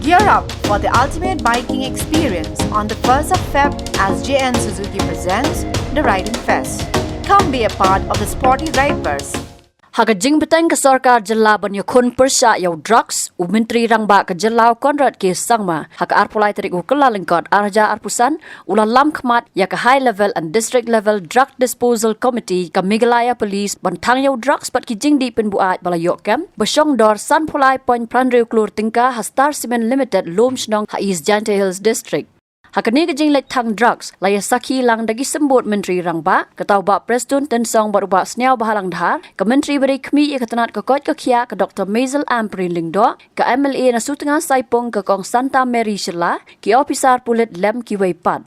Gear up for the ultimate biking experience on the 1st of Feb as JN Suzuki presents the Riding Fest. Come be a part of the sporty riders. Hagajing beteng ke Sarkar Jela banyakun persya yau Droks, Menteri Rangba ke Jelau Conrad ke Sangma, hak arpulai terik ukela lengkot arja arpusan, ulalam Khmat ya ke High Level and District Level Drug Disposal Committee ke Meghalaya Police bantang yau Droks pat kijing di penbuat balayok kem, Shongdor san pulai poin pranreu Klur Tyngka Star Cement Limited Lumshnong East Jante Hills District. Hakani kejing lek Thang drugs laya saki lang dagi sembut Menteri Rangba ketau bak Preston tensong berubah seniau bahalang dhar ke Menteri beri kemi ia ketenat ke kot ke kia ke Dr. Mazel Amprin Lingdo ke MLA nasu tengah saipung ke Kong Santa Mary Shilla ke Ofisar Pulit Lem Kiwei Pat.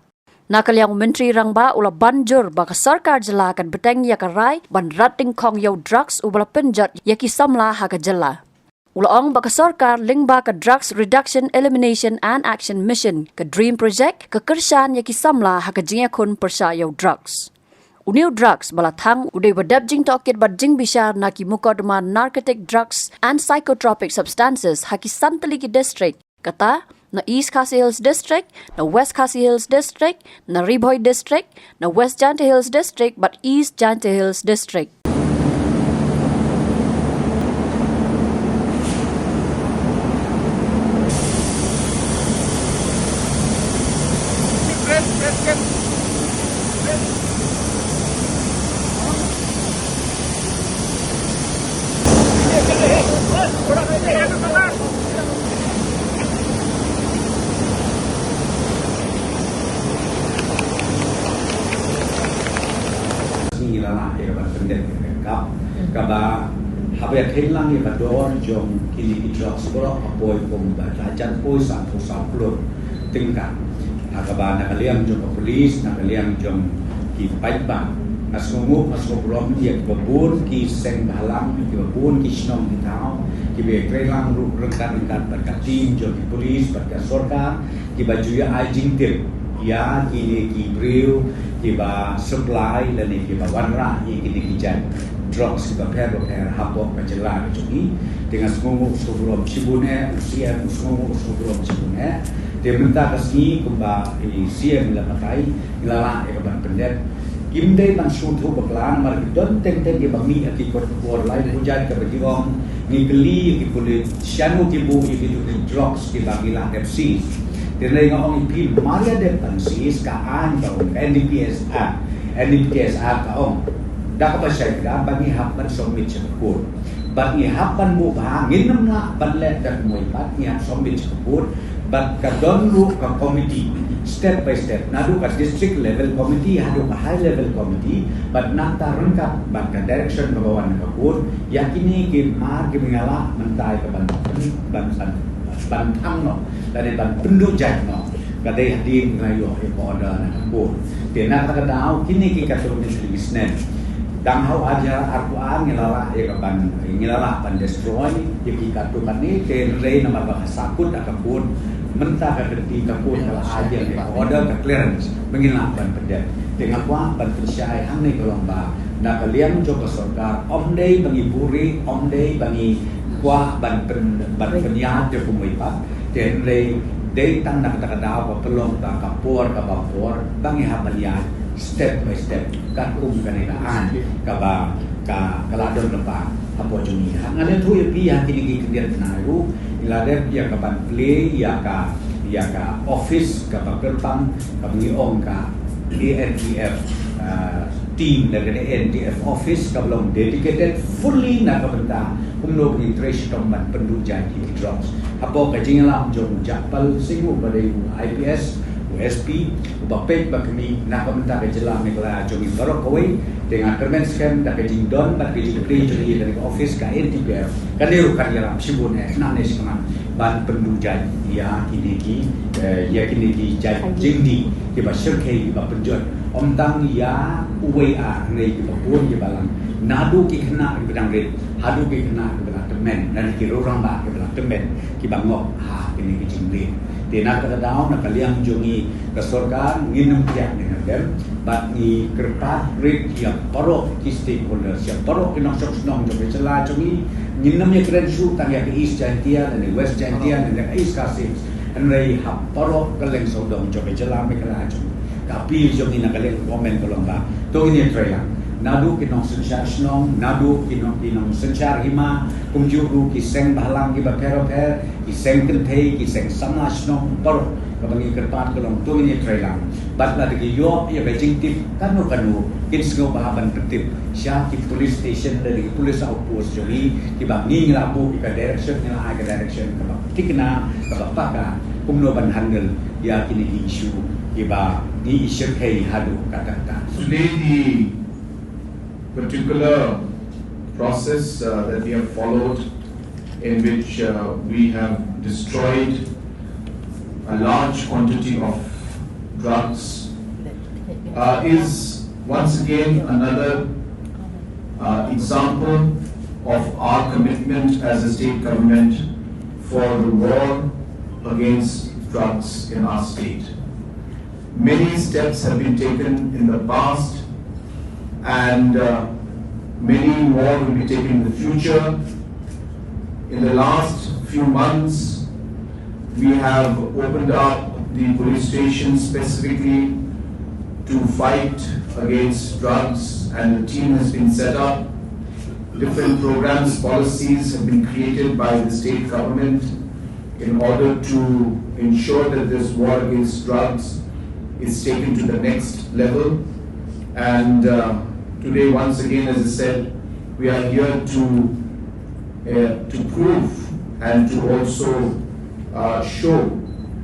Nakal yang Menteri Rangba ula banjur baka Sarkar Jela kan beteng ya ke rai ban rating kong yau drugs ubala penjat ya ki samla haka jela. Ulaong baka Sarkar lingba ke Drugs Reduction Elimination and Action Mission ke Dream Project ke Kershan ya ki samla haka jingya kun persya yau drugs. Uniu drugs bala Thang udai badab jing tokit bad jing bishar na ki mukodma narcotic drugs and psychotropic substances haki Santaliki District kata na East Khasi Hills District, na West Khasi Hills District, na Riboy District, na West Jante Hills District but East Jante Hills District. Kaba habis hilang ia kador jom kini idrak sekolah apoi pom belajar poi satu Klur Tyngka. Kaba nak liang jom polis nak liang jom ki paitbang asngu rom ia kebun ki seng balang ki kebun ki Shillong Mail ki be krelang ru rengkat berkatim jom ki polis berkat Sarkar ki baju ya ajing tip ya ki breu ki ba supply dan ki ba wanra ki jan drugs kita repair hapok kejela kecuni dengan semua sebelum cibune usia semua sebelum cibune dia minta kesini kumba sia bila pakai ilala ban pendet imde ban sutu beklan mar don teng dia bami aki kot bor lain hujan ke berjiwang ngikeli ki kulit syanu tibu itu drugs kita bilang FC dia ngong ipil maria de pansis ka an ka NDPS ka ong dah apa saya kira bagi hapan somit cepur bagi hapan mu bahangin namna banlet dan muipat ni somit cepur bag kadon lu ka committee step by step nadu ka district level committee hadu ka high level committee bag nata rengkap bag ka direction bawahan ka pur yakini ke mar ke mengala mentai ka bangsan bantang no dari ban penduk jat no kadai hadir ngayo ko order na pur tena ka daw kini ki ka turun business dang hau aja Al-Quran ngilala ban destroy yaki katu kani tenrei nama bahasa sakut akapun mentah ka kerti kapun kala aja ni order ka clearance mengilala ban pedet dengan kuah ban persyai hang ni kolomba nak kalian coba Sarkar omdei bagi buri omdei bagi kuah ban penyihat de pumuipat tenrei dei tang nak takadaw pelong ka kapur ka bapor bangi habalian step by step kan kanilaan kaba ka kaladon lepa apo juni ngane tu ya pi yang kini kendian naru ilade ya ka ban play ya ka office ka perpang ka ngiong ka ANTF team dari ANTF office ka belum dedicated fully na ka benda umno penetration ban pendujan di drugs apo ka jingala jom japal singu pada IPS USP ubapet bakmi nak komentar ke Jelang Meghalaya jomi Drok koi dengan kermen scam dak ke jingdon bat ke jingkri jadi dari office ka NTPF kan dia rukan dalam sibun nak ne sikama ban pendujan ya kini ki jingdi ki ba shirke ki ba penjot omtang ya UWA nei ki ba pun ki balang nadu ki kena ki bedang red hadu ki kena ki bedang temen dan ki orang ba ki bedang temen ki bangok ha kini ki jingri Tina kata daun nak kalian jungi ke Sarkar nginem tiap dengan dem, bat ni kertas red yang parok ki stakeholder siap parok ki Shongdor jomi celah jungi nginem ya keren su tang ya ke East Jantia dan West Jantia dan ke East Khasi อันไรหับปรกก็เล่งสดงจบไปจะลาไม่กระจงกับปีจงนี่นักเล่นว่ามันก็ลงมาตัวนี้เทรลังนาดูกินองสัญชาติน้องนาดูกินองสัญชาติหิมะกุมจูรูกิเซงบาลังกิบะเพรเพกิเซงกันเทกิเซงสัมมาชน้องปรกก็บางทีกระปาดก็ลงตัวนี้เทรลังบัดนาตะกี้ยออย่าไปจิงติบกันโนกินสงบาบันติบชาติ police station dari police outpost jadi kibang ni ngelabu ke direction ngelai ke direction kabak tikna kabak paka kumno ban handle ya kini issue kiba ni issue kai hadu kata. Today the particular process that we have followed in which we have destroyed a large quantity of drugs is once again another example of our commitment as a state government for the war against drugs in our state. Many steps have been taken in the past and many more will be taken in the future. In the last few months, we have opened up the police station specifically to fight against drugs, and a team has been set up. Different programs, policies have been created by the state government in order to ensure that this war against drugs is taken to the next level. And today, once again, as I said, we are here to prove and to also show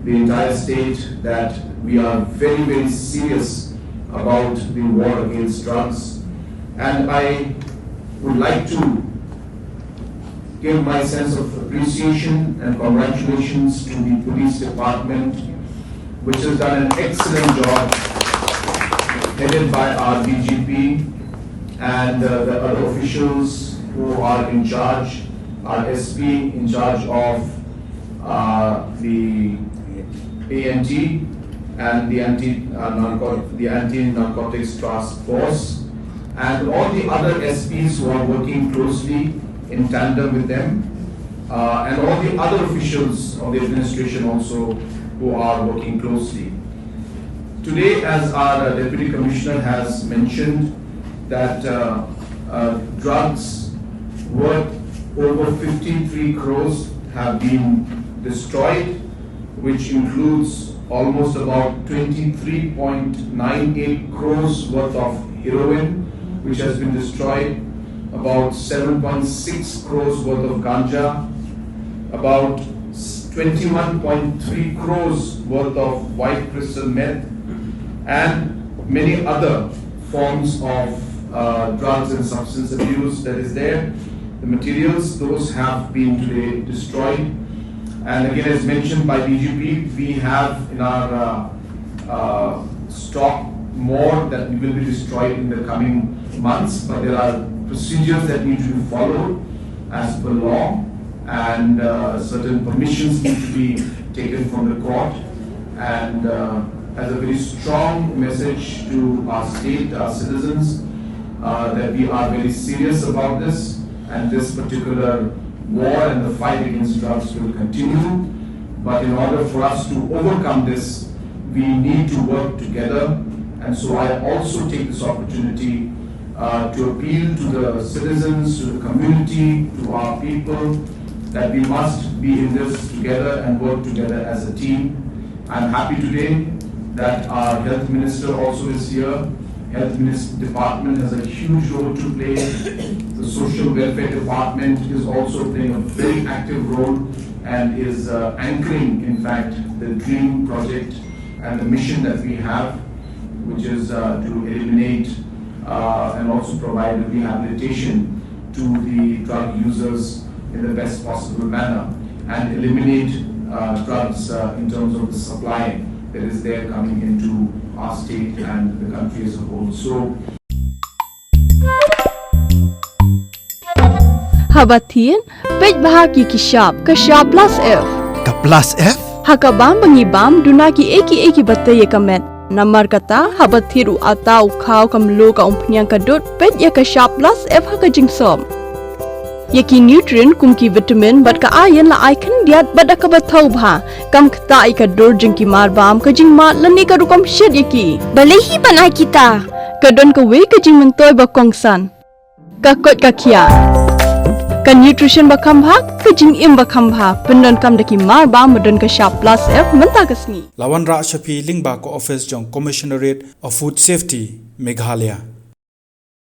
the entire state that we are very, very serious about the war against drugs. And I would like to give my sense of appreciation and congratulations to the police department, which has done an excellent job, headed by our DGP and the other officials who are in charge, our SP in charge of the ANT and the anti-narcotics task force, and all the other SPs who are working closely in tandem with them, and all the other officials of the administration also who are working closely. Today, as our Deputy Commissioner has mentioned, that drugs worth over 53 crores have been destroyed, which includes almost about 23.98 crores worth of heroin, which has been destroyed, about 7.6 crores worth of ganja, about 21.3 crores worth of white crystal meth, and many other forms of drugs and substance abuse that is there. The materials, those have been today destroyed. And again, as mentioned by DGP, we have in our stock more that will be destroyed in the coming months, but there are procedures that need to be followed as per law, and certain permissions need to be taken from the court. And as a very strong message to our state, our citizens, that we are very serious about this, and this particular war and the fight against drugs will continue. But in order for us to overcome this, we need to work together. And so I also take this opportunity to appeal to the citizens, to the community, to our people, that we must be in this together and work together as a team. I'm happy today that our Health Minister also is here. Health Department has a huge role to play. The Social Welfare Department is also playing a very active role and is anchoring, in fact, the DREAM project and the mission that we have, which is to eliminate and also provide rehabilitation to the drug users in the best possible manner, and eliminate drugs in terms of the supply that is there coming into our state and the country as a whole. So, Habatin, pej bahagi kishab, kashab plus F. Ka plus F? Hakabam bangibam dunaki eki bataye kamet. Namar kata habathiru atau khau kamlo ka umpnyang kadut pej ya kashab plus F hakajingsom. Yaki nutrient kumki vitamin bat ka ayan la icon diat bat ka bathau bha kam khta ai ka dur jing ki mar bam ka jing ma lani ka rukom shed yaki balehi banai kita ka don ka we ka jing mentoy ba kongsan ka kot ka kia ka nutrition ba kham bha ka jing im ba kham bha pendon kam daki mar bam don ka sharp plus f menta kasni Lawan Ra Shafi Lingba ko office jong Commissionerate of Food Safety Meghalaya